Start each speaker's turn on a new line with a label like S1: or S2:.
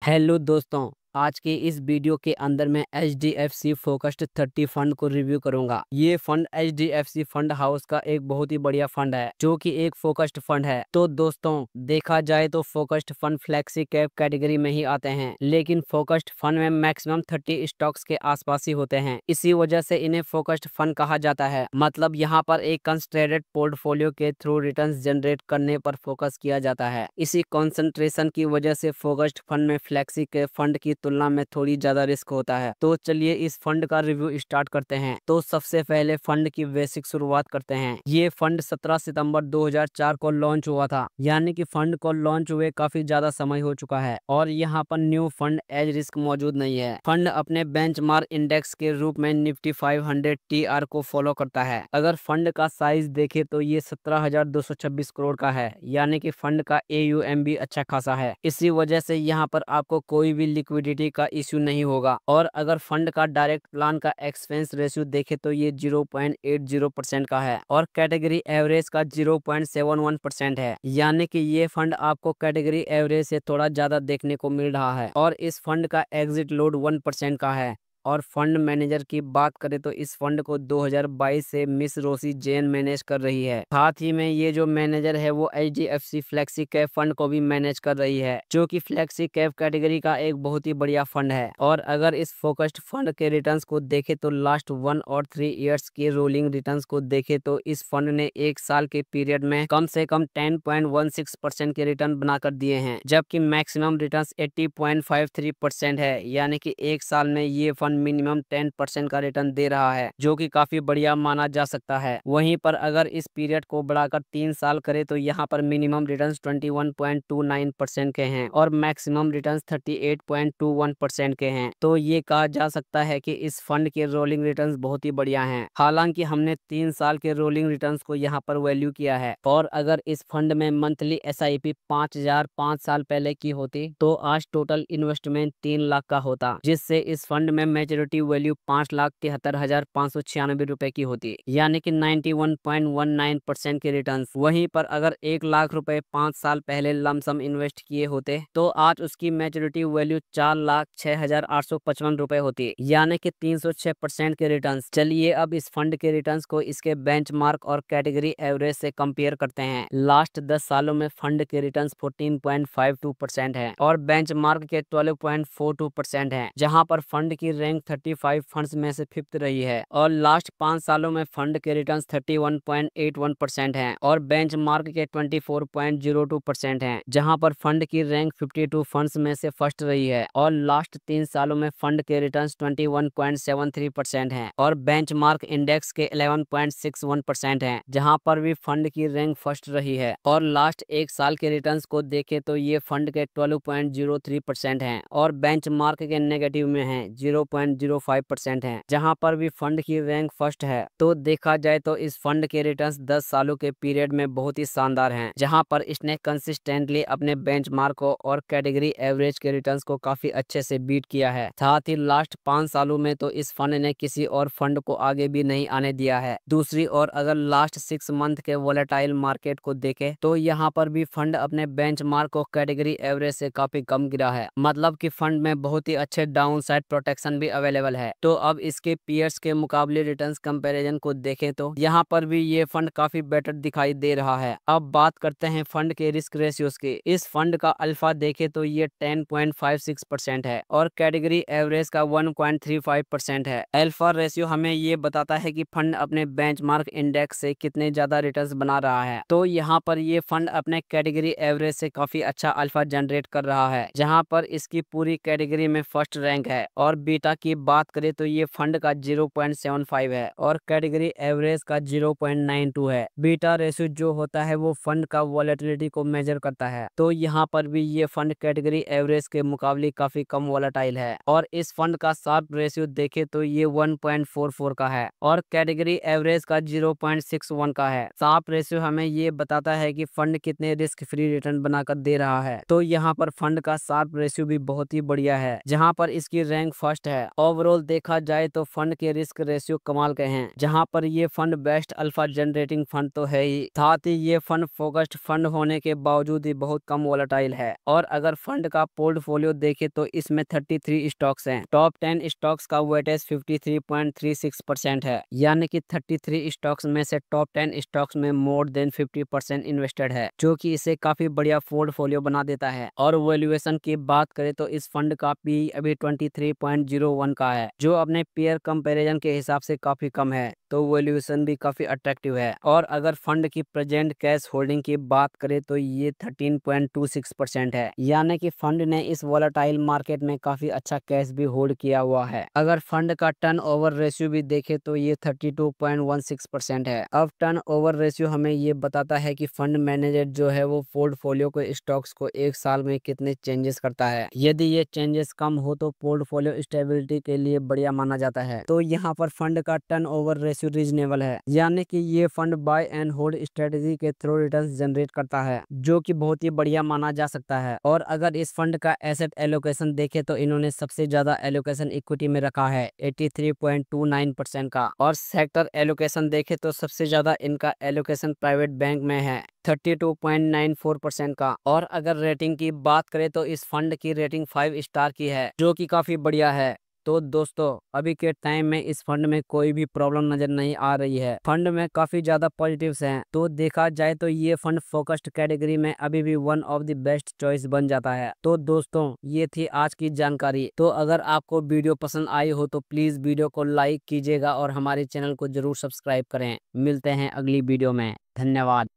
S1: Hello दोस्तों, आज के इस वीडियो के अंदर मैं HDFC फोकस्ड 30 फंड को रिव्यू करूंगा। ये फंड HDFC फंड हाउस का एक बहुत ही बढ़िया फंड है जो कि एक फोकस्ड फंड है। तो दोस्तों, देखा जाए तो focused fund flexi cap category में ही आते हैं, लेकिन फोकस्ड फंड में मैक्सिमम 30 स्टॉक्स के आसपास ही होते हैं। इसी वजह से इन्हें फोकस्ड फंड कहा जाता है। मतलब यहाँ पर एक कंसंट्रेटेड पोर्टफोलियो के थ्रू रिटर्न्स जनरेट करने पर फोकस किया जाता है। इसी कंसंट्रेशन की वजह से फोकस्ड फंड में फ्लेक्सी कैप फंड की तुलना में थोड़ी ज्यादा रिस्क होता है। तो चलिए इस फंड का रिव्यू स्टार्ट करते हैं। तो सबसे पहले फंड की बेसिक शुरुआत करते हैं। ये फंड 17 सितंबर 2004 को लॉन्च हुआ था, यानी कि फंड को लॉन्च हुए काफी ज्यादा समय हो चुका है और यहाँ पर न्यू फंड एज रिस्क मौजूद नहीं है। फंड अपने बेंचमार्क इंडेक्स के रूप में निफ्टी 500 TR को फॉलो करता है। अगर फंड का साइज देखे तो ये 17,226 करोड़ का है, यानी कि फंड का AUM भी अच्छा खासा है। इसी वजह से यहाँ पर आपको कोई भी लिक्विडिटी का इश्यू नहीं होगा। और अगर फंड का डायरेक्ट प्लान का एक्सपेंस रेशियो देखे तो ये 0.80% का है और कैटेगरी एवरेज का 0.71% है, यानी कि ये फंड आपको कैटेगरी एवरेज से थोड़ा ज्यादा देखने को मिल रहा है। और इस फंड का एग्जिट लोड 1% का है। और फंड मैनेजर की बात करें तो इस फंड को 2022 से मिस रोसी जैन मैनेज कर रही है। साथ ही में ये जो मैनेजर है वो HDFC फ्लेक्सी कैप फंड को भी मैनेज कर रही है, जो कि फ्लेक्सी कैप कैटेगरी का एक बहुत ही बढ़िया फंड है। और अगर इस फोकस्ड फंड के रिटर्न्स को देखे तो लास्ट 1 और 3 ईयर्स के रोलिंग रिटर्न्स को देखे तो इस फंड ने एक साल के पीरियड में कम से कम 10.16% के रिटर्न बनाकर दिए हैं, जबकि मैक्सिमम रिटर्न्स 80.53% है, यानी कि एक साल में ये फंड मिनिमम 10% का रिटर्न दे रहा है, जो कि काफी बढ़िया माना जा सकता है। वहीं पर अगर इस पीरियड को बढ़ाकर 3 साल करे तो यहाँ पर मिनिमम रिटर्न्स 21.29% के हैं और मैक्सिमम रिटर्न्स 38.21% के हैं। तो ये कहा जा सकता है कि इस फंड के रोलिंग रिटर्न्स बहुत ही बढ़िया हैं। हालांकि हमने 3 साल के रोलिंग रिटर्न्स को यहाँ पर वैल्यू किया है। और अगर इस फंड में मंथली SIP 5,000 5 साल पहले की होती तो आज टोटल इन्वेस्टमेंट 3 लाख का होता, जिससे इस फंड में मेच्योरिटी वैल्यू 5,73,596 रुपए की होती, यानी कि 91.19% के रिटर्न। वहीं पर अगर 1 लाख रुपए 5 साल पहले लमसम इन्वेस्ट किए होते तो आज उसकी मेच्योरिटी वैल्यू 4,06,855 रुपए होती, यानी कि 306% के रिटर्न। चलिए अब इस फंड के रिटर्न को इसके बेंचमार्क और कैटेगरी एवरेज से कंपेयर करते हैं। लास्ट 10 सालों में फंड के रिटर्न 14.52% है और बेंचमार्क के 12.42% है, जहां पर फंड की रैंक 35 फंड्स में से 5th रही है। और लास्ट 5 सालों में फंड के रिटर्न्स 31.81% हैं और बेंचमार्क के 24.02% हैं, जहां पर फंड की रैंक 52 फंड्स में से फर्स्ट रही है। और लास्ट 3 सालों में फंड के रिटर्न्स 21.73% हैं और बेंचमार्क इंडेक्स के 11.61% हैं, जहां पर भी फंड की रैंक फर्स्ट रही है। और लास्ट 1 साल के रिटर्न्स को देखें तो ये फंड के 12.03% हैं और बेंचमार्क के नेगेटिव में है 0.05% है, जहां पर भी फंड की रैंक फर्स्ट है। तो देखा जाए तो इस फंड के रिटर्न्स 10 सालों के पीरियड में बहुत ही शानदार हैं, जहां पर इसने कंसिस्टेंटली अपने बेंचमार्क को और कैटेगरी एवरेज के रिटर्न्स को काफी अच्छे से बीट किया है। साथ ही लास्ट 5 सालों में तो इस फंड ने किसी और फंड को आगे भी नहीं आने दिया है। दूसरी ओर अगर लास्ट 6 मंथ के वोलेटाइल मार्केट को देखे तो यहाँ पर भी फंड अपने बेंचमार्क और कैटेगरी एवरेज से काफी कम गिरा है, मतलब कि फंड में बहुत ही अच्छे डाउन साइड प्रोटेक्शन भी अवेलेबल है। तो अब इसके पीयर्स के मुकाबले रिटर्न्स कंपैरिजन को देखें तो यहाँ पर भी ये फंड काफी बेटर दिखाई दे रहा है। अब बात करते हैं फंड के रिस्क रेशियोज की। इस फंड का अल्फा देखे तो ये 10.56% है और कैटेगरी एवरेज का 1.35% है। अल्फा रेशियो हमें ये बताता है कि फंड अपने बेंचमार्क इंडेक्स से कितने ज्यादा रिटर्न्स बना रहा है। तो यहाँ पर ये फंड अपने कैटेगरी एवरेज से काफी अच्छा अल्फा जनरेट कर रहा है, जहाँ पर इसकी पूरी कैटेगरी में फर्स्ट रैंक है। और बीटा की बात करें तो ये फंड का 0.75 है और कैटेगरी एवरेज का 0.92 है। बीटा रेशियो जो होता है वो फंड का वॉलेटिलिटी को मेजर करता है। तो यहाँ पर भी ये फंड कैटेगरी एवरेज के मुकाबले काफी कम वॉलेटाइल है और इस फंड का शार्प रेशियो देखे तो ये 1.44 का है और कैटेगरी एवरेज का 0.61 का है। शार्प रेशियो हमें ये बताता है कि फंड कितने रिस्क फ्री रिटर्न बनाकर दे रहा है। तो यहाँ पर फंड का शार्प रेशियो भी बहुत ही बढ़िया है, जहाँ पर इसकी रैंक फर्स्ट है ओवरऑल देखा जाए तो फंड के रिस्क रेशियो कमाल के हैं, जहां पर ये fund best alpha generating fund तो है ही, साथ ही ये फंड फोकस्ड फंड होने के बावजूद ही बहुत कम वोलेटाइल है। और अगर फंड का पोर्टफोलियो देखे तो इसमें 33 स्टॉक्स हैं। टॉप 10 स्टॉक्स का वेटेज 53.36% है, यानी कि 33 स्टॉक्स में से टॉप 10 स्टॉक्स में मोर देन 50% इन्वेस्टेड है, जो कि इसे काफी बढ़िया पोर्टफोलियो बना देता है। और वैल्यूएशन की बात करें तो इस फंड का पी अभी 23.01 का है, जो अपने पेयर कंपैरिजन के हिसाब से काफी कम है, तो वैल्यूएशन भी काफी अट्रैक्टिव है। और अगर फंड की प्रेजेंट कैश होल्डिंग की बात करें तो ये 13.26% है, यानी कि फंड ने इस वोलेटाइल मार्केट में काफी अच्छा कैश भी होल्ड किया हुआ है। अगर फंड का टर्नओवर रेशियो भी देखे तो ये 32.16% है। अब टर्नओवर रेशियो हमें ये बताता है कि फंड मैनेजर जो है वो पोर्टफोलियो के स्टॉक्स को एक साल में कितने चेंजेस करता है। यदि ये चेंजेस कम हो तो पोर्टफोलियो स्टेबिलिटी के लिए बढ़िया माना जाता है। तो यहाँ पर फंड का टर्नओवर रेशियो रीजनेबल है, यानी कि ये fund buy and hold strategy के थ्रू रिटर्न जनरेट करता है, जो कि बहुत ही बढ़िया माना जा सकता है। और अगर इस फंड का एसेट एलोकेशन देखे तो इन्होंने सबसे ज्यादा एलोकेशन इक्विटी में रखा है 83.29% का, और सेक्टर एलोकेशन देखे तो सबसे ज्यादा इनका एलोकेशन प्राइवेट बैंक में है 32.94% का। और अगर रेटिंग की बात करें तो इस फंड की रेटिंग 5 स्टार की है, जो कि काफी बढ़िया है। तो दोस्तों अभी के टाइम में इस फंड में कोई भी प्रॉब्लम नजर नहीं आ रही है, फंड में काफी ज्यादा पॉजिटिव्स हैं। तो देखा जाए तो ये फंड फोकस्ड कैटेगरी में अभी भी one of the best choice बन जाता है। तो दोस्तों ये थी आज की जानकारी। तो अगर आपको वीडियो पसंद आई हो तो प्लीज वीडियो को लाइक कीजिएगा और हमारे चैनल को जरूर सब्सक्राइब करें। मिलते हैं अगली वीडियो में। धन्यवाद।